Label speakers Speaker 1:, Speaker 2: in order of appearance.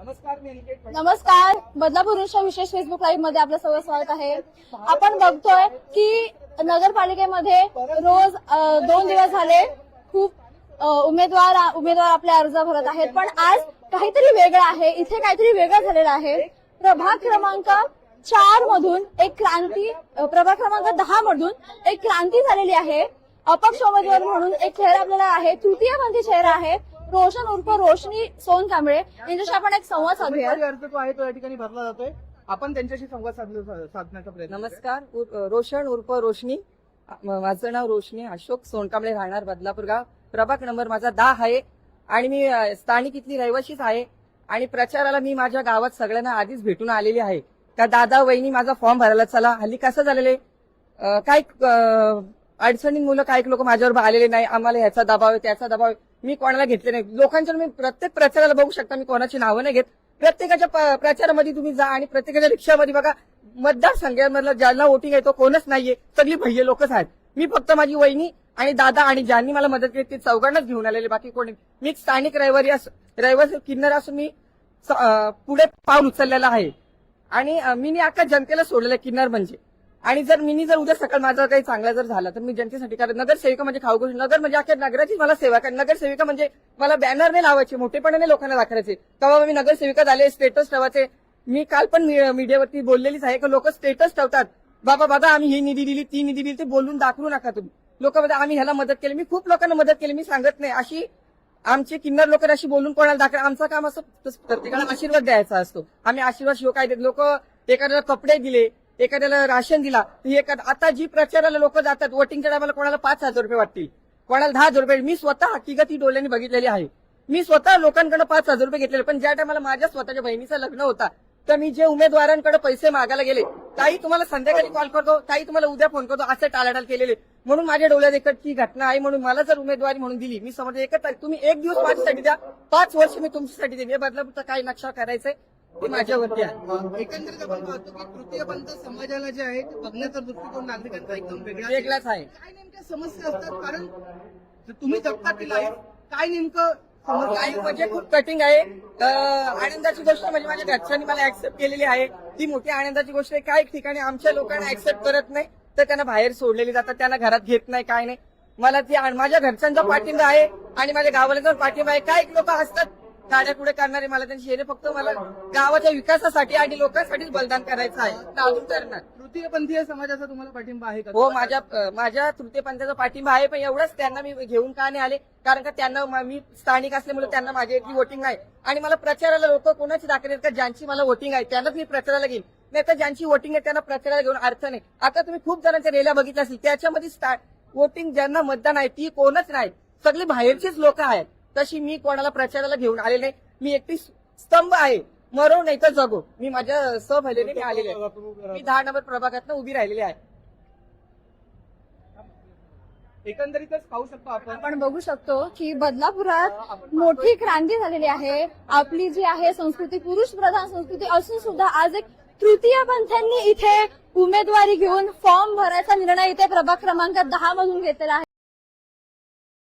Speaker 1: नमस्कार, बदलापूरच्या विशेष Facebook live मध्ये आपलं सर्व स्वागत आहे। आपण बघतोय की नगरपालिकेमध्ये रोज 2 दिवस झाले खूप उमेदवार आपले अर्ज भरत आहेत, पण आज काहीतरी वेगळं आहे। इथे काहीतरी वेगळं झालेलं आहे। प्रभाग क्रमांक 4 मधून एक क्रांती, प्रभाग क्रमांक 10 मधून एक क्रांती झालेली आहे। अपक्ष उमेदवार म्हणून एक चेहरा आपल्याला आहे, तृतीयपंथी चेहरा आहे, रोशन उर्फ रोशनी सोनकांबळे यांच्याशी आपण एक संवाद साधूया।
Speaker 2: अर्ज जो आहे तो या ठिकाणी भरला जातोय, आपण त्यांच्याशी संवाद साधण्याचा प्रयत्न।
Speaker 3: नमस्कार, रोशन उर्फ रोशनी, माझं नाव रोशनी अशोक सोनकांबळे, राहणार बदलापूर गाव, प्रभाग नंबर माझा 10 आहे आणि मी स्थानिक इथली रहिवाशीच आहे। आणि प्रचाराला मी माझ्या गावात सगळ्यांना आधीच भेटून आलेली आहे। त्या दादा वहिनी माझा फॉर्म भरायला चला, हल्ली कसं झालेले काही अडचणींमुळे काही लोक माझ्यावर आलेले नाही, आम्हाला ह्याचा दबाव आहे त्याचा दबाव आहे, मी कोणाला घेतले नाही। लोकांच्या मी प्रत्येक प्रचाराला बघू शकता, मी कोणाची नावं नाही घेत। प्रत्येकाच्या प्रचारामध्ये तुम्ही जा आणि प्रत्येकाच्या रिक्षामध्ये बघा, मतदारसंघामधला ज्यांना वोटिंग आहे तो कोणच नाहीये, सगळी भैये लोकच आहेत। मी फक्त माझी वहिनी आणि दादा आणि ज्यांनी मला मदत केली ते चौघांनाच घेऊन आलेले, बाकी कोणी। मी स्थानिक रहिवासी किन्नर असून मी पुढे पाऊल उचललेलं आहे आणि मी अख्खा जनतेला सोडलेलं किन्नर म्हणजे। आणि जर उद्या सकाळ माझा काही चांगला जर झाला तर मी जनतेसाठी कारण नगरसेविका म्हणजे खाऊ गोष्ट, नगर म्हणजे अख्या नगराची मला सेवा कर। नगरसेविका म्हणजे मला बॅनर नाही लावायचे, मोठेपणाने लोकांना दाखवायचे, तेव्हा मी नगरसेविका झाले, स्टेटस ठेवायचे। मी काल पण मीडियावरती बोललेलीच आहे की लोक स्टेटस ठेवतात, बाबा आम्ही ही निधी दिली ती निधी दिली, ते बोलून दाखवू नका तुम्ही। लोक म्हणजे आम्ही ह्याला मदत केली, मी खूप लोकांना मदत केली, मी सांगत नाही। अशी आमचे किन्नर लोक अशी बोलून कोणाला दाखवा, आमचं काम असं प्रत्येकाला आशीर्वाद द्यायचा असतो। आम्ही आशीर्वाद शिव काय देत, लोक एखाद्याला कपडे दिले, एखाद्याला राशन दिला, आता जी प्रचाराला लोक जातात वोटिंगच्या टायमाला कोणाला 5,000 रुपये वाटतील, कोणाला 10,000 रुपये। मी स्वतः हकीकत ही डोळ्यांनी बघितलेली आहे। मी स्वतः लोकांकडे 5,000 रुपये घेतलेले, पण ज्या टायमाला माझ्या स्वतःच्या बहिणीचं लग्न होता तर मी जे उमेदवारांकडे पैसे मागायला गेले, काही तुम्हाला संध्याकाळी कॉल करतो, काही तुम्हाला उद्या फोन करतो, असे टाळाटाळ केलेले। म्हणून माझ्या डोळ्यात एकच ही घटना आहे, म्हणून मला जर उमेदवारी म्हणून दिली, मी समजतो एकच तुम्ही 1 दिवस माझ्यासाठी द्या, 5 वर्ष मी तुमच्यासाठी देईन। हे बदलापूरचा काय नक्षा करायचंय ते माझ्यावरती आहे।
Speaker 2: एकंदरीत आपण पाहतो की तृतीयपंथ समाजाला जे आहे ते बघण्याचा दृष्टिकोन नागरिकांचा एकदम
Speaker 3: वेगळाच आहे।
Speaker 2: काय नेमक्या समस्या असतात, कारण तुम्ही जगता तिला काय नेमकं
Speaker 3: काही म्हणजे खूप कटिंग आहे। आनंदाची गोष्ट म्हणजे माझ्या घरच्यांनी मला ऍक्सेप्ट केलेली आहे, ती मोठी आनंदाची गोष्ट आहे। काही ठिकाणी आमच्या लोकांना ऍक्सेप्ट करत नाही तर त्यांना बाहेर सोडलेली जातात, त्यांना घरात घेत नाही, काय नाही। मला ती माझ्या घरच्यांचा पाठिंबा आहे आणि माझ्या गावाला पाठिंबा आहे। काही लोक असतात गाड्या पुढे करणारे, मला त्यांची शेरे फक्त मला गावाच्या विकासासाठी आणि लोकांसाठीच बलिदान करायचं आहे, अजून करणार।
Speaker 2: तृतीयपंथीय समाजाचा तुम्हाला पाठिंबा आहे का?
Speaker 3: हो, माझ्या तृतीयपंथाचा पाठिंबा आहे, पण एवढंच त्यांना मी घेऊन का नाही आले, कारण का त्यांना मी स्थानिक असल्यामुळे त्यांना माझी इतकी वोटिंग नाही। आणि मला प्रचाराला लोक कोणाची दाखल का ज्यांची मला वोटिंग आहे त्यांनाच मी प्रचाराला घेईन, नाही तर ज्यांची वोटिंग आहे त्यांना प्रचाराला घेऊन अर्थ नाही। आता तुम्ही खूप जणांच्या रेल्या बघितल्या असतील, त्याच्यामध्ये वोटिंग ज्यांना मतदान आहे ती कोणच नाही, सगळे बाहेरचेच लोक आहेत। तशी मी कोणाला प्रचाराला घेऊन आले नाही, मी एकटी स्तंभ आहे, मरो नाही तर जगो। मी माझ्या सहभलेने मी आलेले आहे, मी 10 नंबर प्रभागात उभी राहिलेली आहे।
Speaker 2: एकंदरीतच पाहू शकतो
Speaker 1: आपण बघू शकतो की बदलापुरात मोठी क्रांती झालेली आहे। आपली जी आहे संस्कृती, पुरुष प्रधान संस्कृती असून सुद्धा आज एक तृतीयपंथांनी इथे उमेदवारी घेऊन फॉर्म भरायचा निर्णय इथे प्रभाग क्रमांक 10 मधून घेतलेला आहे।